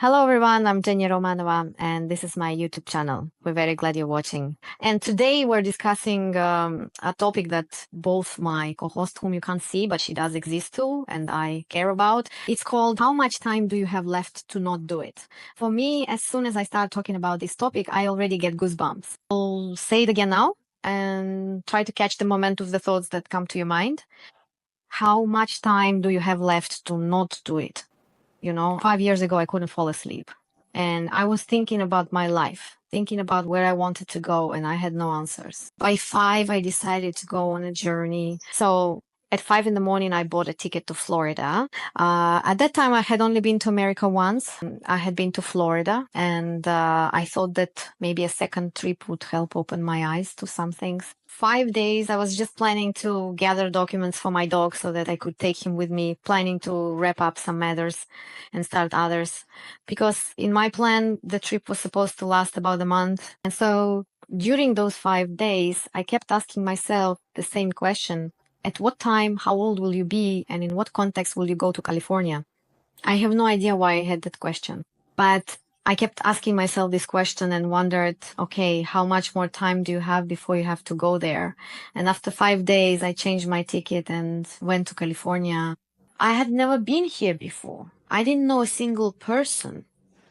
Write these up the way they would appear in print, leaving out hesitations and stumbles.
Hello everyone, I'm Jenya Romanova and this is my YouTube channel. We're very glad you're watching. And today we're discussing a topic that both my co-host, whom you can't see, but she does exist too, and I care about. It's called How Much Time Do You Have Left to Not Do It? For me, as soon as I start talking about this topic, I already get goosebumps. I'll say it again now and try to catch the moment of the thoughts that come to your mind. How much time do you have left to not do it? 5 years ago, I couldn't fall asleep. And I was thinking about my life, thinking about where I wanted to go, and I had no answers. By 5, I decided to go on a journey. So at 5 in the morning, I bought a ticket to Florida. At that time, I had only been to America once. I had been to Florida, and I thought that maybe a second trip would help open my eyes to some things. 5 days, I was just planning to gather documents for my dog so that I could take him with me, planning to wrap up some matters and start others. Because in my plan, the trip was supposed to last about a month. And so during those 5 days, I kept asking myself the same question. At what time, how old will you be, and in what context will you go to California? I have no idea why I had that question, but I kept asking myself this question and wondered, okay, how much more time do you have before you have to go there? And after 5 days, I changed my ticket and went to California. I had never been here before. I didn't know a single person,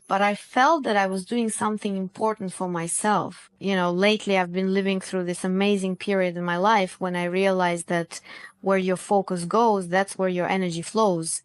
but I felt that I was doing something important for myself. Lately I've been living through this amazing period in my life when I realized that where your focus goes, that's where your energy flows.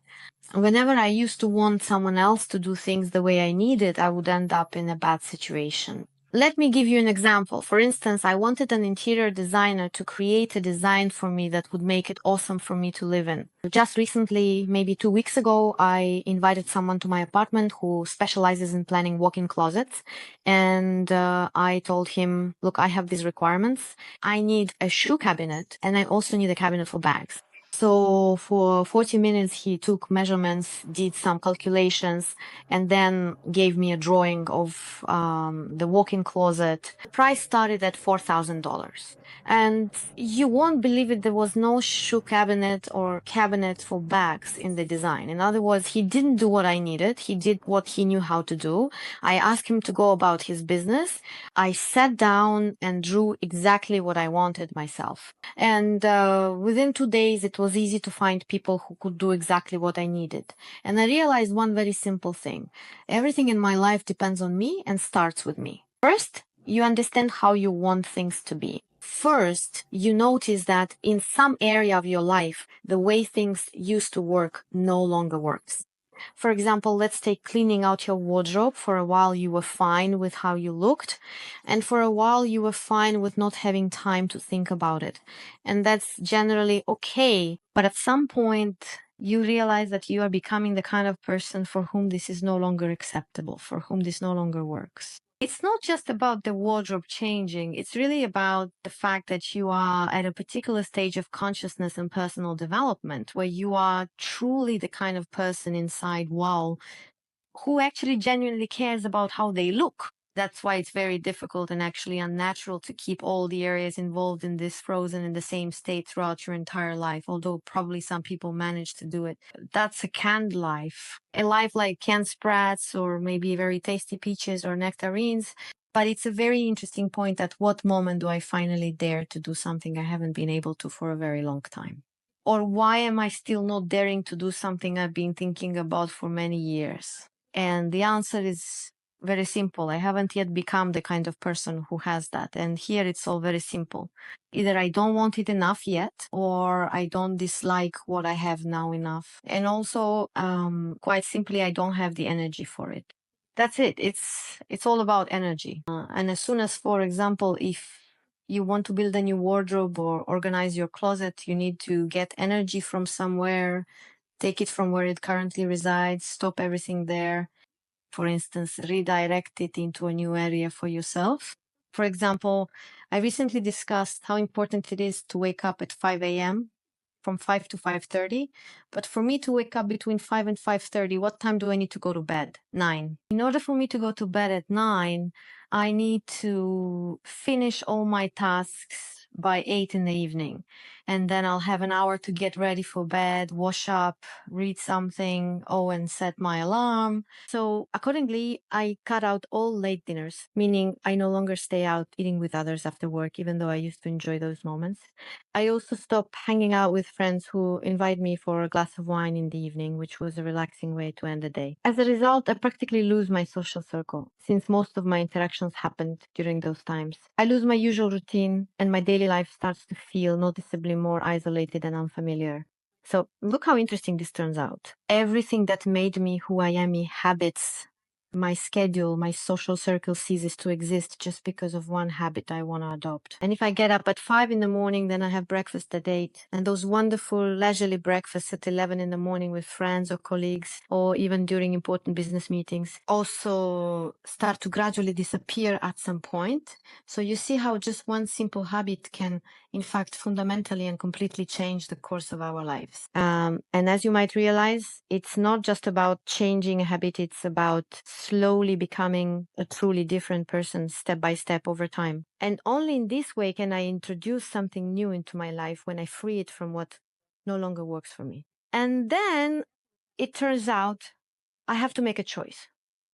Whenever I used to want someone else to do things the way I needed, I would end up in a bad situation. Let me give you an example. For instance, I wanted an interior designer to create a design for me that would make it awesome for me to live in. Just recently, maybe 2 weeks ago, I invited someone to my apartment who specializes in planning walk-in closets. And I told him, look, I have these requirements. I need a shoe cabinet and I also need a cabinet for bags. So for 40 minutes, he took measurements, did some calculations, and then gave me a drawing of the walk-in closet. The price started at $4,000. And you won't believe it, there was no shoe cabinet or cabinet for bags in the design. In other words, he didn't do what I needed. He did what he knew how to do. I asked him to go about his business. I sat down and drew exactly what I wanted myself. And within 2 days, it was easy to find people who could do exactly what I needed. And I realized one very simple thing. Everything in my life depends on me and starts with me. First, you understand how you want things to be. First, you notice that in some area of your life, the way things used to work no longer works. For example, let's take cleaning out your wardrobe. For a while, you were fine with how you looked. And for a while, you were fine with not having time to think about it. And that's generally okay. But at some point, you realize that you are becoming the kind of person for whom this is no longer acceptable, for whom this no longer works. It's not just about the wardrobe changing. It's really about the fact that you are at a particular stage of consciousness and personal development where you are truly the kind of person inside, wow, who actually genuinely cares about how they look. That's why it's very difficult and actually unnatural to keep all the areas involved in this frozen in the same state throughout your entire life, although probably some people manage to do it. That's a canned life, a life like canned sprats or maybe very tasty peaches or nectarines. But it's a very interesting point. At what moment do I finally dare to do something I haven't been able to for a very long time? Or why am I still not daring to do something I've been thinking about for many years? And the answer is very simple. I haven't yet become the kind of person who has that. And here it's all very simple. Either I don't want it enough yet, or I don't dislike what I have now enough. And also, quite simply, I don't have the energy for it. That's it. It's all about energy. And as soon as, for example, if you want to build a new wardrobe or organize your closet, you need to get energy from somewhere, take it from where it currently resides, stop everything there. For instance, redirect it into a new area for yourself. For example, I recently discussed how important it is to wake up at 5 a.m. from 5 to 5:30. But for me to wake up between 5 and 5:30, what time do I need to go to bed? 9. In order for me to go to bed at 9, I need to finish all my tasks by 8 in the evening. and then I'll have an hour to get ready for bed, wash up, read something, and set my alarm. So accordingly, I cut out all late dinners, meaning I no longer stay out eating with others after work, even though I used to enjoy those moments. I also stopped hanging out with friends who invite me for a glass of wine in the evening, which was a relaxing way to end the day. As a result, I practically lose my social circle, since most of my interactions happened during those times. I lose my usual routine, and my daily life starts to feel noticeably more isolated and unfamiliar. So look how interesting this turns out. Everything that made me who I am, habits, my schedule, my social circle ceases to exist just because of one habit I want to adopt. And if I get up at 5 in the morning, then I have breakfast at 8. And those wonderful leisurely breakfasts at 11 in the morning with friends or colleagues, or even during important business meetings, also start to gradually disappear at some point. So you see how just one simple habit can, in fact, fundamentally and completely change the course of our lives. And as you might realize, it's not just about changing a habit, it's about slowly becoming a truly different person step by step over time. And only in this way can I introduce something new into my life when I free it from what no longer works for me. And then it turns out I have to make a choice.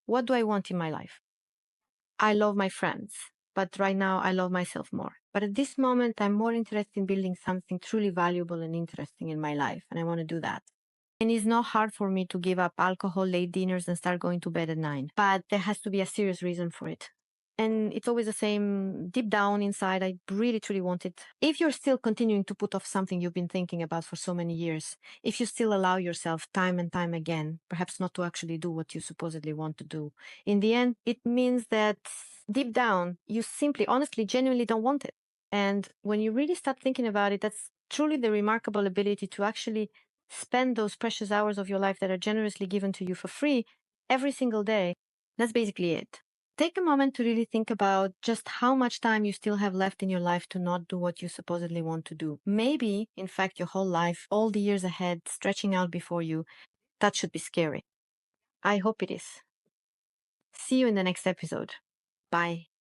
What do I want in my life? I love my friends, but right now I love myself more. But at this moment, I'm more interested in building something truly valuable and interesting in my life, and I want to do that. And it's not hard for me to give up alcohol, late dinners, and start going to bed at 9. But there has to be a serious reason for it. And it's always the same. Deep down inside, I really, truly want it. If you're still continuing to put off something you've been thinking about for so many years, if you still allow yourself time and time again, perhaps not to actually do what you supposedly want to do, in the end, it means that deep down, you simply, honestly, genuinely don't want it. And when you really start thinking about it, that's truly the remarkable ability to actually spend those precious hours of your life that are generously given to you for free every single day. That's basically it. Take a moment to really think about just how much time you still have left in your life to not do what you supposedly want to do. Maybe, in fact, your whole life, all the years ahead, stretching out before you, that should be scary. I hope it is. See you in the next episode. Bye.